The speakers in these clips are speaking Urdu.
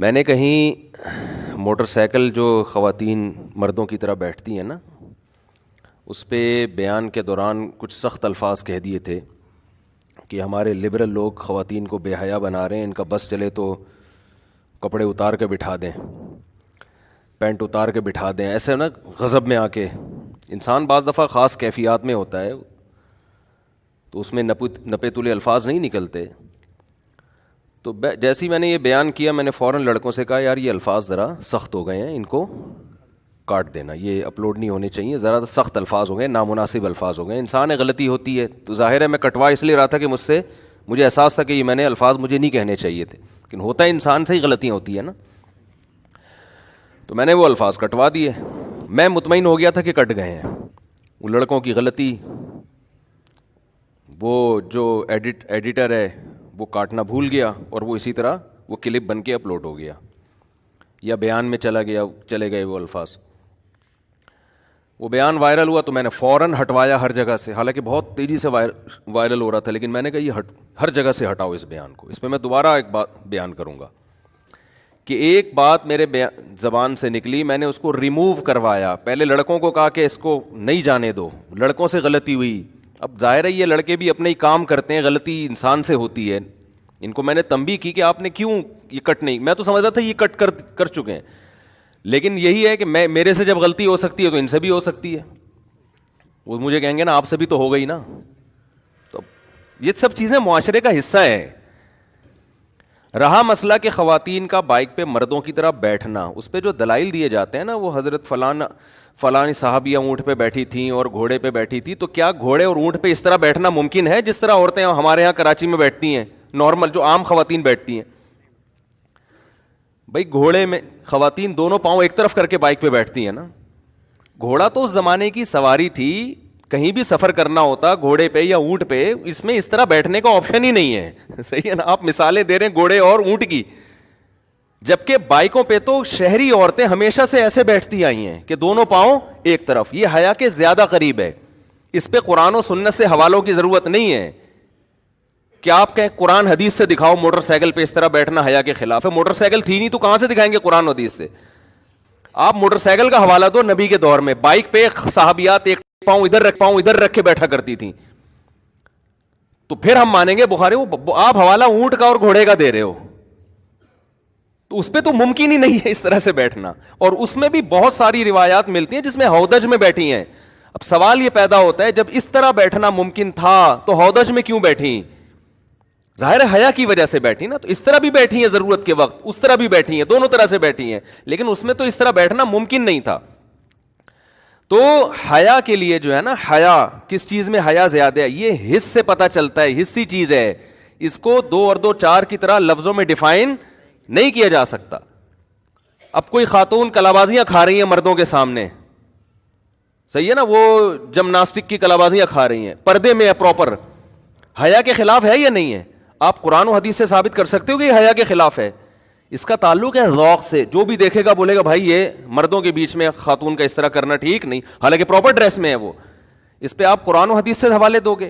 میں نے کہیں موٹر سائیکل جو خواتین مردوں کی طرح بیٹھتی ہیں نا، اس پہ بیان کے دوران کچھ سخت الفاظ کہہ دیے تھے کہ ہمارے لبرل لوگ خواتین کو بے حیا بنا رہے ہیں، ان کا بس چلے تو کپڑے اتار کے بٹھا دیں، پینٹ اتار کے بٹھا دیں، ایسے نا غضب میں آ کے۔ انسان بعض دفعہ خاص کیفیات میں ہوتا ہے تو اس میں نپے تلے الفاظ نہیں نکلتے۔ تو جیسے ہی میں نے یہ بیان کیا، میں نے فوراً لڑکوں سے کہا یار یہ الفاظ ذرا سخت ہو گئے ہیں، ان کو کاٹ دینا، یہ اپلوڈ نہیں ہونے چاہیے، ذرا سخت الفاظ ہو گئے، نامناسب الفاظ ہو گئے۔ انسان ہے، غلطی ہوتی ہے، تو ظاہر ہے میں کٹوا اس لیے رہا تھا کہ مجھے احساس تھا کہ یہ میں نے الفاظ مجھے نہیں کہنے چاہیے تھے، لیکن ہوتا ہے انسان سے ہی غلطیاں ہوتی ہیں نا۔ تو میں نے وہ الفاظ کٹوا دیے، میں مطمئن ہو گیا تھا کہ کٹ گئے ہیں۔ وہ لڑکوں کی غلطی، وہ جو ایڈیٹر ہے وہ کاٹنا بھول گیا، اور وہ اسی طرح وہ کلپ بن کے اپلوڈ ہو گیا، یا بیان میں چلے گئے وہ الفاظ۔ وہ بیان وائرل ہوا تو میں نے فوراً ہٹوایا ہر جگہ سے، حالانکہ بہت تیزی سے وائرل ہو رہا تھا، لیکن میں نے کہا یہ ہر جگہ سے ہٹاؤ اس بیان کو۔ اس پہ میں دوبارہ ایک بات بیان کروں گا کہ ایک بات میرے زبان سے نکلی، میں نے اس کو ریموو کروایا۔ پہلے لڑکوں کو کہا کہ اس کو نہیں جانے دو، لڑکوں سے غلطی ہوئی، اب ظاہر ہے یہ لڑکے بھی اپنے ہی کام کرتے ہیں، غلطی انسان سے ہوتی ہے۔ ان کو میں نے تنبیہ کی کہ آپ نے کیوں یہ کٹ نہیں، میں تو سمجھتا تھا یہ کٹ کر چکے ہیں، لیکن یہی ہے کہ میرے سے جب غلطی ہو سکتی ہے تو ان سے بھی ہو سکتی ہے۔ وہ مجھے کہیں گے نا آپ سے بھی تو ہو گئی نا۔ تو یہ سب چیزیں معاشرے کا حصہ ہے۔ رہا مسئلہ کہ خواتین کا بائک پہ مردوں کی طرح بیٹھنا، اس پہ جو دلائل دیے جاتے ہیں نا، وہ حضرت فلانی صحابیہ اونٹ پہ بیٹھی تھیں اور گھوڑے پہ بیٹھی تھی، تو کیا گھوڑے اور اونٹ پہ اس طرح بیٹھنا ممکن ہے جس طرح عورتیں ہمارے یہاں کراچی میں بیٹھتی ہیں، نارمل جو عام خواتین بیٹھتی ہیں؟ بھائی گھوڑے میں خواتین دونوں پاؤں ایک طرف کر کے بائک پہ بیٹھتی ہیں نا۔ گھوڑا تو اس زمانے کی سواری تھی، کہیں بھی سفر کرنا ہوتا گھوڑے پہ یا اونٹ پہ، اس میں اس طرح بیٹھنے کا آپشن ہی نہیں ہے، صحیح ہے نا؟ آپ مثالیں دے رہے ہیں گھوڑے اور اونٹ کی، جبکہ بائکوں پہ تو شہری عورتیں ہمیشہ سے ایسے بیٹھتی آئی ہیں کہ دونوں پاؤں ایک طرف۔ یہ حیا کے زیادہ قریب ہے، اس پہ قرآن و سنت سے حوالوں کی ضرورت نہیں ہے کہ آپ کہیں قرآن حدیث سے دکھاؤ موٹر سائیکل پہ اس طرح بیٹھنا حیا کے خلاف ہے۔ موٹر سائیکل تھی نہیں تو کہاں سے دکھائیں گے قرآن و حدیث سے؟ آپ موٹر سائیکل کا حوالہ دو نبی کے دور میں، بائک پہ صحابیات ایک پاؤں ادھر رکھ کے بیٹھا کرتی تھیں، تو پھر ہم مانیں گے بخاری۔ آپ حوالہ اونٹ کا اور گھوڑے کا دے رہے ہو، تو اس پہ تو ممکن ہی نہیں ہے اس طرح سے بیٹھنا، اور اس میں بھی بہت ساری روایات ملتی ہیں جس میں ہودج میں بیٹھی ہیں۔ اب سوال یہ پیدا ہوتا ہے جب اس طرح بیٹھنا ممکن تھا تو ہودج میں کیوں بیٹھی؟ ظاہر ہے حیا کی وجہ سے بیٹھی نا۔ تو اس طرح بھی بیٹھی ہیں ضرورت کے وقت، اس طرح بھی بیٹھی ہیں، دونوں طرح سے بیٹھی ہیں، لیکن اس میں تو اس طرح بیٹھنا ممکن نہیں تھا۔ تو حیا کے لیے جو ہے نا، حیا کس چیز میں حیا زیادہ ہے، یہ حس سے پتہ چلتا ہے، حسی چیز ہے، اس کو 2 اور 2 4 کی طرح لفظوں میں ڈیفائن نہیں کیا جا سکتا۔ اب کوئی خاتون کلابازیاں کھا رہی ہیں مردوں کے سامنے، صحیح ہے نا، وہ جمناسٹک کی کلابازیاں کھا رہی ہیں، پردے میں ہے پراپر، حیا کے خلاف ہے یا نہیں ہے؟ آپ قرآن و حدیث سے ثابت کر سکتے ہو کہ یہ حیا کے خلاف ہے؟ اس کا تعلق ہے ذوق سے، جو بھی دیکھے گا بولے گا بھائی یہ مردوں کے بیچ میں خاتون کا اس طرح کرنا ٹھیک نہیں، حالانکہ پراپر ڈریس میں ہے وہ۔ اس پہ آپ قرآن و حدیث سے حوالے دو گے۔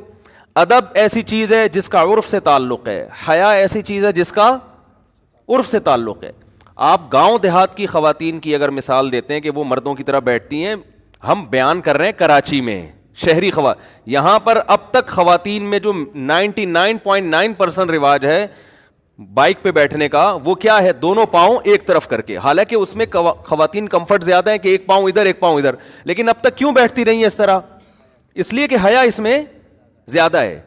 ادب ایسی چیز ہے جس کا عرف سے تعلق ہے، حیا ایسی چیز ہے جس کا عرف سے تعلق ہے۔ آپ گاؤں دیہات کی خواتین کی اگر مثال دیتے ہیں کہ وہ مردوں کی طرح بیٹھتی ہیں، ہم بیان کر رہے ہیں کراچی میں شہری یہاں پر اب تک خواتین میں جو 99.9% رواج ہے بائک پہ بیٹھنے کا، وہ کیا ہے؟ دونوں پاؤں ایک طرف کر کے۔ حالانکہ اس میں خواتین کمفرٹ زیادہ ہے کہ ایک پاؤں ادھر ایک پاؤں ادھر، لیکن اب تک کیوں بیٹھتی رہی ہیں اس طرح؟ اس لیے کہ حیا اس میں زیادہ ہے۔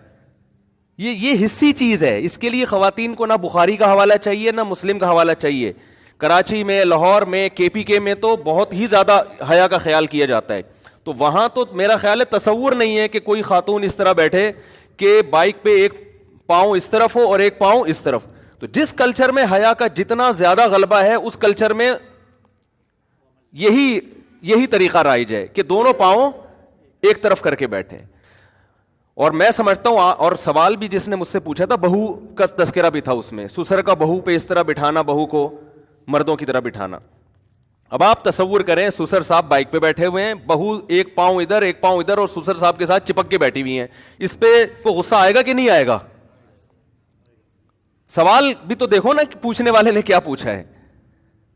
یہ حصی چیز ہے، اس کے لیے خواتین کو نہ بخاری کا حوالہ چاہیے نہ مسلم کا حوالہ چاہیے۔ کراچی میں، لاہور میں، KPK میں تو بہت ہی زیادہ حیا کا خیال کیا جاتا ہے، تو وہاں تو میرا خیال ہے تصور نہیں ہے کہ کوئی خاتون اس طرح بیٹھے کہ بائک پہ ایک پاؤں اس طرف ہو اور ایک پاؤں اس طرف۔ تو جس کلچر میں حیا کا جتنا زیادہ غلبہ ہے، اس کلچر میں یہی طریقہ رائج ہے کہ دونوں پاؤں ایک طرف کر کے بیٹھیں۔ اور میں سمجھتا ہوں، اور سوال بھی جس نے مجھ سے پوچھا تھا، بہو کا تذکرہ بھی تھا اس میں، سسر کا بہو پہ اس طرح بٹھانا، بہو کو مردوں کی طرح بٹھانا۔ اب آپ تصور کریں سسر صاحب بائک پہ بیٹھے ہوئے ہیں، بہو ایک پاؤں ادھر ایک پاؤں ادھر اور سسر صاحب کے ساتھ چپک کے بیٹھی ہوئی ہیں، اس پہ کو غصہ آئے گا کہ نہیں آئے گا؟ سوال بھی تو دیکھو نا کہ پوچھنے والے نے کیا پوچھا ہے۔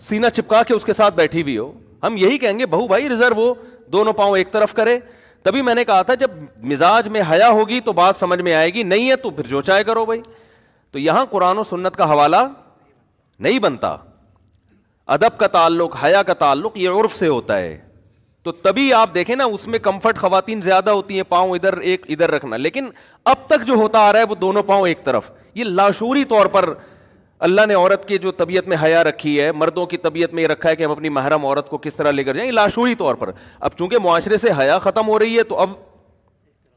سینہ چپکا کے اس کے ساتھ بیٹھی ہوئی ہو؟ ہم یہی کہیں گے بہو بھائی ریزرو ہو، دونوں پاؤں ایک طرف کرے. تبھی میں نے کہا تھا جب مزاج میں حیا ہوگی تو بات سمجھ میں آئے گی، نہیں ہے تو پھر جو چاہے کرو بھائی. تو یہاں قرآن و سنت کا حوالہ نہیں بنتا. ادب کا تعلق، حیا کا تعلق یہ عرف سے ہوتا ہے. تو تبھی آپ دیکھیں نا اس میں کمفرٹ خواتین زیادہ ہوتی ہیں، پاؤں ادھر ایک ادھر رکھنا. لیکن اب تک جو ہوتا آ رہا ہے وہ دونوں پاؤں ایک طرف. یہ لاشعوری طور پر اللہ نے عورت کی جو طبیعت میں حیا رکھی ہے، مردوں کی طبیعت میں یہ رکھا ہے کہ ہم اپنی محرم عورت کو کس طرح لے کر جائیں، یہ لاشعوری طور پر. اب چونکہ معاشرے سے حیا ختم ہو رہی ہے تو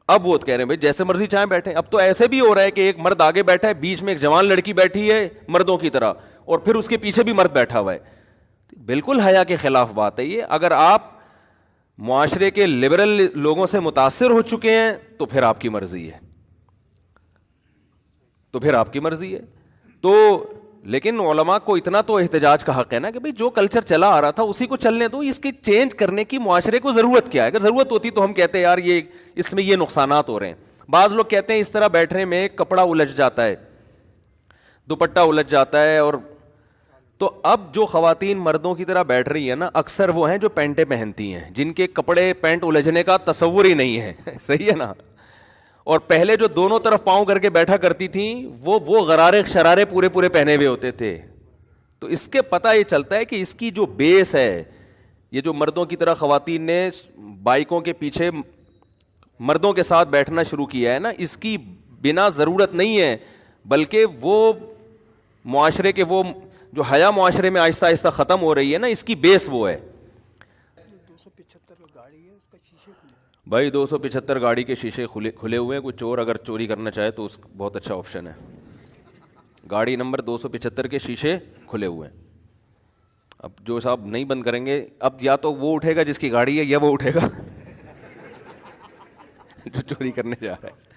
اب وہ کہہ رہے ہیں بھائی جیسے مرضی چاہیں بیٹھیں. اب تو ایسے بھی ہو رہا ہے کہ ایک مرد آگے بیٹھا ہے، بیچ میں ایک جوان لڑکی بیٹھی ہے مردوں کی طرح، اور پھر اس کے پیچھے بھی مرد بیٹھا ہوا ہے. بالکل حیا کے خلاف بات ہے یہ. اگر آپ معاشرے کے لبرل لوگوں سے متاثر ہو چکے ہیں تو پھر آپ کی مرضی ہے، تو لیکن علماء کو اتنا تو احتجاج کا حق ہے نا کہ بھئی جو کلچر چلا آ رہا تھا اسی کو چلنے دو. اس کی چینج کرنے کی معاشرے کو ضرورت کیا ہے؟ اگر ضرورت ہوتی تو ہم کہتے ہیں یار یہ اس میں یہ نقصانات ہو رہے ہیں. بعض لوگ کہتے ہیں اس طرح بیٹھنے میں کپڑا الجھ جاتا ہے، دوپٹہ الجھ جاتا ہے. اور تو اب جو خواتین مردوں کی طرح بیٹھ رہی ہیں نا، اکثر وہ ہیں جو پینٹیں پہنتی ہیں، جن کے کپڑے پینٹ الجھنے کا تصور ہی نہیں ہے. صحیح ہے نا؟ اور پہلے جو دونوں طرف پاؤں کر کے بیٹھا کرتی تھیں وہ غرارے شرارے پورے پہنے ہوئے ہوتے تھے. تو اس کے پتہ یہ چلتا ہے کہ اس کی جو بیس ہے، یہ جو مردوں کی طرح خواتین نے بائکوں کے پیچھے مردوں کے ساتھ بیٹھنا شروع کیا ہے نا، اس کی بنا ضرورت نہیں ہے، بلکہ وہ معاشرے کے وہ جو حیا معاشرے میں آہستہ آہستہ ختم ہو رہی ہے نا، اس کی بیس وہ ہے. بھائی 275 گاڑی کے شیشے کھلے ہوئے ہیں. کوئی چور اگر چوری کرنا چاہے تو اس بہت اچھا آپشن ہے. گاڑی نمبر 275 کے شیشے کھلے ہوئے ہیں. اب جو صاحب نہیں بند کریں گے، اب یا تو وہ اٹھے گا جس کی گاڑی ہے، یا وہ اٹھے گا جو چوری کرنے جا رہا ہے.